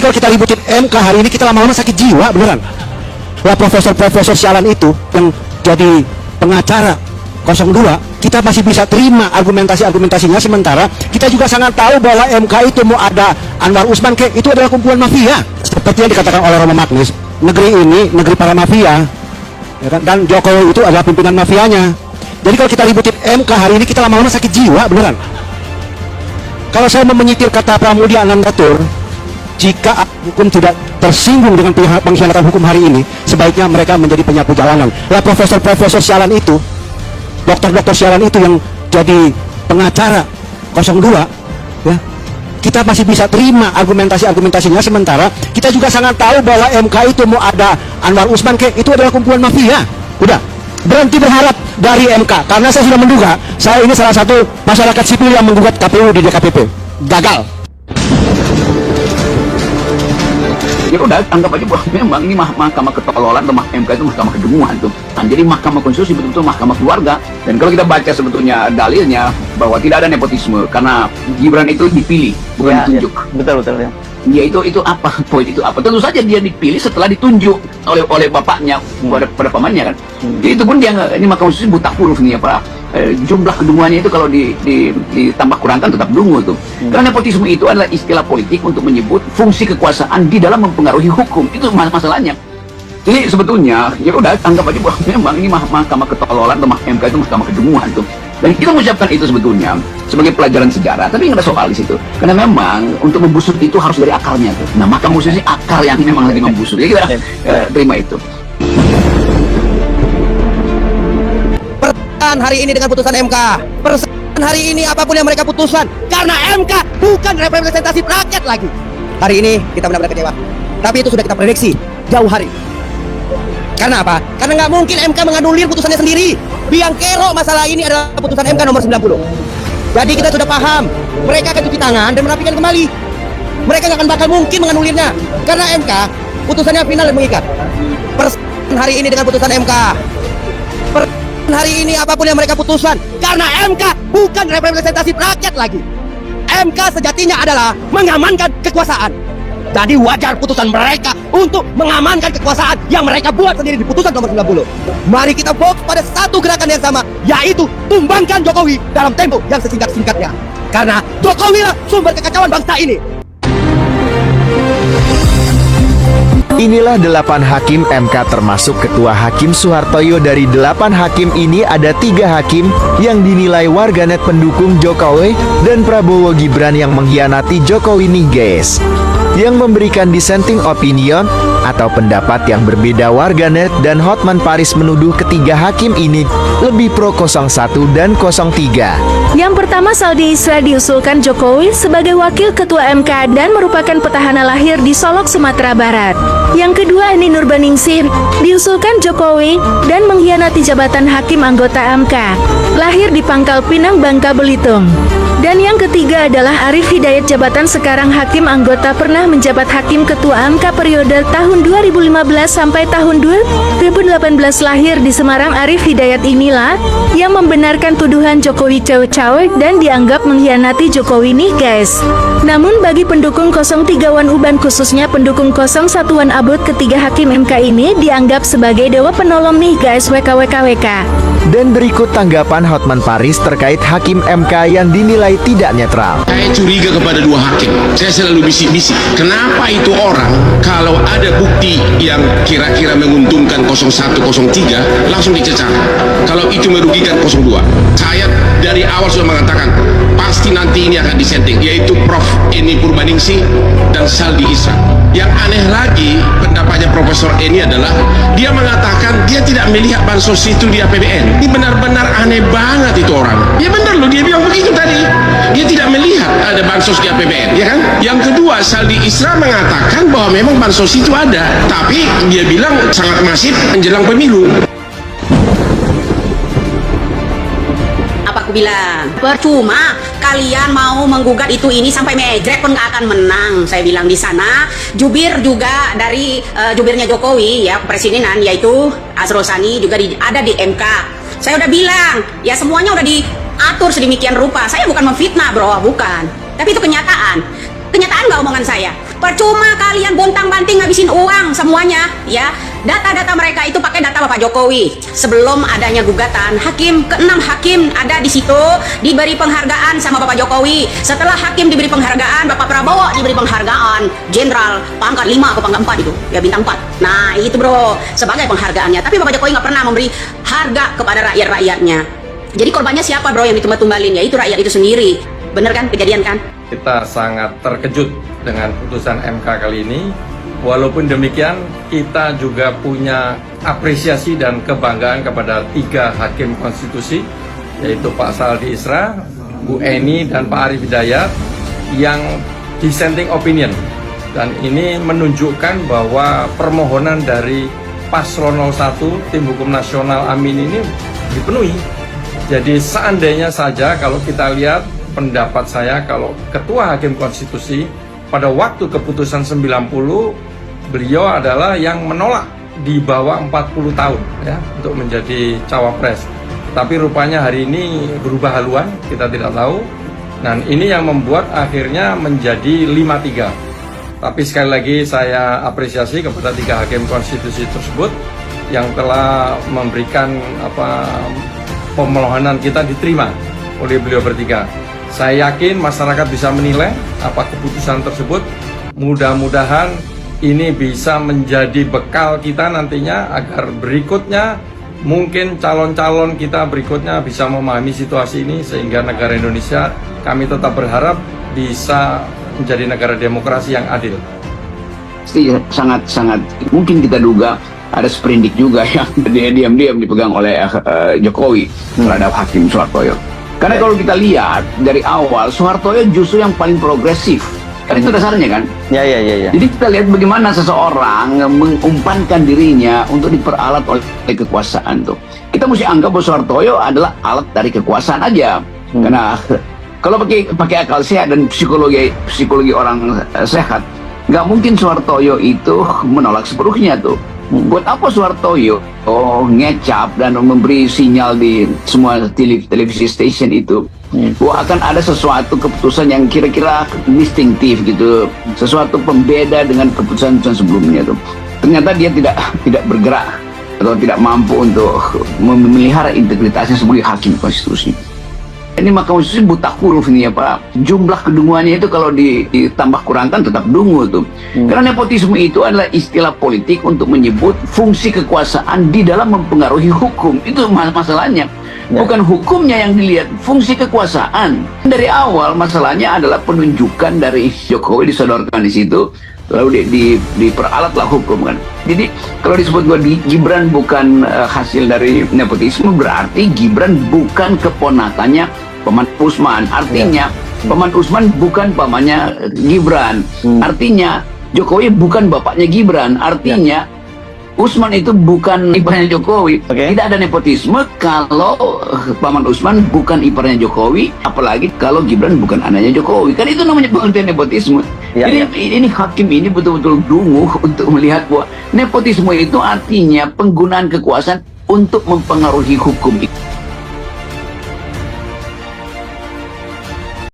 kalau kita ributin MK hari ini, kita lama-lama sakit jiwa beneran. Lah profesor-profesor sialan itu yang jadi pengacara 02, kita masih bisa terima argumentasinya, sementara kita juga sangat tahu bahwa MK itu mau ada Anwar Usman itu adalah kumpulan mafia. Seperti yang dikatakan oleh Romo Magnis, negeri ini negeri para mafia, ya kan? Dan Jokowi itu adalah pimpinan mafianya. Jadi kalau kita ributin MK hari ini, kita lama-lama sakit jiwa beneran. Kalau saya menyitir kata Pramudia Anandatur, jika hukum tidak tersinggung dengan pengkhianatan hukum hari ini, sebaiknya mereka menjadi penyapu jalanan. Lah profesor-profesor sialan itu, dokter-dokter sialan itu yang jadi pengacara 02, ya, kita masih bisa terima argumentasinya, sementara kita juga sangat tahu bahwa MK itu mau ada Anwar Usman itu adalah kumpulan mafia. Udah, berhenti berharap dari MK, karena saya sudah menduga saya ini salah satu masyarakat sipil yang menggugat KPU di DKPP. Gagal. Ya udah, anggap aja bahwa memang ini mahkamah ketololan atau MK itu mahkamah kedunguan tuh. Nah, jadi mahkamah konstitusi betul-betul mahkamah keluarga. Dan kalau kita baca sebetulnya dalilnya bahwa tidak ada nepotisme karena Gibran itu dipilih bukan ditunjuk. Ya. Betul ya. Ya itu apa? Poin itu apa? Tentu saja dia dipilih setelah ditunjuk oleh bapaknya pada pamannya kan. Jadi itu pun dia ini mahkamah konstitusi buta huruf nih apa? Jumlah kedunguannya itu kalau ditambah kurangkan tetap dungu tuh. Karena nepotisme itu adalah istilah politik untuk menyebut fungsi kekuasaan di dalam mempengaruhi hukum. Itu masalahnya. Jadi sebetulnya ya udah, anggap aja bahwa memang ini mahkamah ketololan atau MK itu mahkamah kedunguan tuh. Dan kita mengucapkan itu sebetulnya sebagai pelajaran sejarah, tapi nggak ada soal di situ. Karena memang untuk membusuk itu harus dari akarnya tuh. Nah, mahkamah konstitusi akar yang memang lagi membusuk. Jadi kita terima itu. Hari ini dengan putusan MK, persoalan hari ini apapun yang mereka putuskan, karena MK bukan representasi rakyat lagi. Hari ini kita benar-benar kecewa, tapi itu sudah kita prediksi jauh hari. Karena apa? Karena nggak mungkin MK menganulir putusannya sendiri. Biang kerok masalah ini adalah putusan MK nomor 90. Jadi kita sudah paham, mereka akan cuci tangan dan merapikan kembali. Mereka nggak akan bakal mungkin menganulirnya, karena MK putusannya final dan mengikat. Persoalan hari ini dengan putusan MK, hari ini apapun yang mereka putuskan, karena MK bukan representasi rakyat lagi. MK sejatinya adalah mengamankan kekuasaan. Jadi wajar putusan mereka untuk mengamankan kekuasaan yang mereka buat sendiri di putusan nomor 90. Mari kita fokus pada satu gerakan yang sama, yaitu tumbangkan Jokowi dalam tempo yang sesingkat-singkatnya. Karena Jokowi lah sumber kekacauan bangsa ini. Inilah 8 hakim MK termasuk Ketua Hakim Soehartoyo. Dari 8 hakim ini ada 3 hakim yang dinilai warganet pendukung Jokowi dan Prabowo Gibran yang mengkhianati Jokowi nih guys. Yang memberikan dissenting opinion atau pendapat yang berbeda warganet, dan Hotman Paris menuduh ketiga hakim ini lebih pro 01 dan 03. Yang pertama, Saldi Isra diusulkan Jokowi sebagai wakil ketua MK dan merupakan petahana lahir di Solok, Sumatera Barat. Yang kedua, Eni Nurbaningsih diusulkan Jokowi dan mengkhianati jabatan hakim anggota MK, lahir di Pangkal Pinang, Bangka Belitung. Dan yang ketiga adalah Arief Hidayat, jabatan sekarang hakim anggota, pernah menjabat hakim ketua MK periode tahun 2015 sampai tahun 2018, lahir di Semarang. Arief Hidayat inilah yang membenarkan tuduhan Jokowi cawe-cawe dan dianggap mengkhianati Jokowi nih guys. Namun bagi pendukung 03 Wan Uban, khususnya pendukung 01 Wan Abut, ketiga hakim MK ini dianggap sebagai dewa penolong nih guys, WKWKWK. Dan berikut tanggapan Hotman Paris terkait hakim MK yang dinilai tidak netral. Saya curiga kepada dua hakim. Saya selalu bisik-bisik, kenapa itu orang kalau ada bukti yang kira-kira menguntungkan 01, 03 langsung dicecar, kalau itu merugikan 02. Saya dari awal sudah mengatakan pasti nanti ini akan disetting, yaitu Prof. Eni Nurbaningsih dan Saldi Isra. Yang aneh lagi pendapatnya Profesor Eni adalah dia mengatakan dia tidak melihat bansos itu di APBN. Ini benar-benar aneh banget itu orang. Ya benar loh, dia bilang begitu tadi. Dia tidak melihat ada bansos di APBN, ya kan? Yang kedua, Saldi Isra mengatakan bahwa memang bansos itu ada, tapi dia bilang sangat masif menjelang pemilu. Apa aku bilang? Percuma kalian mau menggugat itu ini sampai mejrek pun nggak akan menang. Saya bilang di sana jubir juga dari jubirnya Jokowi ya, presidenan, yaitu Asrul Sani juga ada di MK. Saya udah bilang ya, semuanya udah diatur sedemikian rupa. Saya bukan memfitnah bro, bukan, tapi itu kenyataan nggak omongan saya. Percuma kalian bontang-banting ngabisin uang semuanya, ya. Data-data mereka itu pakai data Bapak Jokowi. Sebelum adanya gugatan, ke-6 hakim ada di situ diberi penghargaan sama Bapak Jokowi. Setelah hakim diberi penghargaan, Bapak Prabowo diberi penghargaan jenderal pangkat 5 atau pangkat 4 itu, ya bintang 4. Nah, itu bro, sebagai penghargaannya. Tapi Bapak Jokowi nggak pernah memberi harga kepada rakyat-rakyatnya. Jadi korbannya siapa bro yang ditumbalin? Ya itu rakyat itu sendiri. Bener kan kejadian kan? Kita sangat terkejut dengan putusan MK kali ini. Walaupun demikian, kita juga punya apresiasi dan kebanggaan kepada 3 hakim konstitusi, yaitu Pak Saldi Isra, Bu Eni, dan Pak Arief Hidayat, yang dissenting opinion. Dan ini menunjukkan bahwa permohonan dari Paslon 01, Tim Hukum Nasional Amin ini dipenuhi. Jadi seandainya saja kalau kita lihat pendapat saya, kalau Ketua Hakim Konstitusi pada waktu keputusan 90, beliau adalah yang menolak di bawah 40 tahun ya untuk menjadi cawapres. Tapi rupanya hari ini berubah haluan, kita tidak tahu. Dan ini yang membuat akhirnya menjadi 5-3. Tapi sekali lagi saya apresiasi kepada 3 hakim konstitusi tersebut yang telah memberikan pemohonan kita diterima oleh beliau bertiga. Saya yakin masyarakat bisa menilai apa keputusan tersebut. Mudah-mudahan ini bisa menjadi bekal kita nantinya agar berikutnya mungkin calon-calon kita berikutnya bisa memahami situasi ini, sehingga negara Indonesia kami tetap berharap bisa menjadi negara demokrasi yang adil. Sangat mungkin kita duga ada sprindik juga yang diam-diam dipegang oleh Jokowi terhadap Hakim Suhartoyo. Karena kalau kita lihat dari awal, Suhartoyo justru yang paling progresif. Kan itu dasarnya kan? Ya. Jadi kita lihat bagaimana seseorang mengumpankan dirinya untuk diperalat oleh kekuasaan tuh. Kita mesti anggap bahwa Suhartoyo adalah alat dari kekuasaan aja. Karena kalau pakai akal sehat dan psikologi orang sehat, nggak mungkin Suhartoyo itu menolak sepenuhnya tuh. Buat apa Suhartoyo ngecap dan memberi sinyal di semua televisi station itu bahwa akan ada sesuatu keputusan yang kira-kira distinktif gitu, sesuatu pembeda dengan keputusan sebelumnya tuh. Ternyata dia tidak bergerak atau tidak mampu untuk memelihara integritasnya sebagai hakim konstitusi. Ini Mahkamah Konstitusi buta huruf nih ya Pak. Jumlah kedunguannya itu kalau ditambah kurangkan tetap dungu tuh. Karena nepotisme itu adalah istilah politik untuk menyebut fungsi kekuasaan di dalam mempengaruhi hukum. Itu masalahnya. Bukan hukumnya yang dilihat, fungsi kekuasaan. Dari awal masalahnya adalah penunjukan dari Jokowi disodorkan di situ, lalu diperalatlah hukum kan. Jadi kalau disebut bahwa Gibran bukan hasil dari nepotisme, berarti Gibran bukan keponakannya Paman Usman. Artinya Paman Usman bukan pamannya Gibran. Artinya Jokowi bukan bapaknya Gibran. Artinya Usman itu bukan iparnya Jokowi. Tidak ada nepotisme kalau Paman Usman bukan iparnya Jokowi, apalagi kalau Gibran bukan anaknya Jokowi. Kan itu namanya pengertian nepotisme. Jadi ini hakim ini betul-betul dungu untuk melihat bahwa nepotisme itu artinya penggunaan kekuasaan untuk mempengaruhi hukum.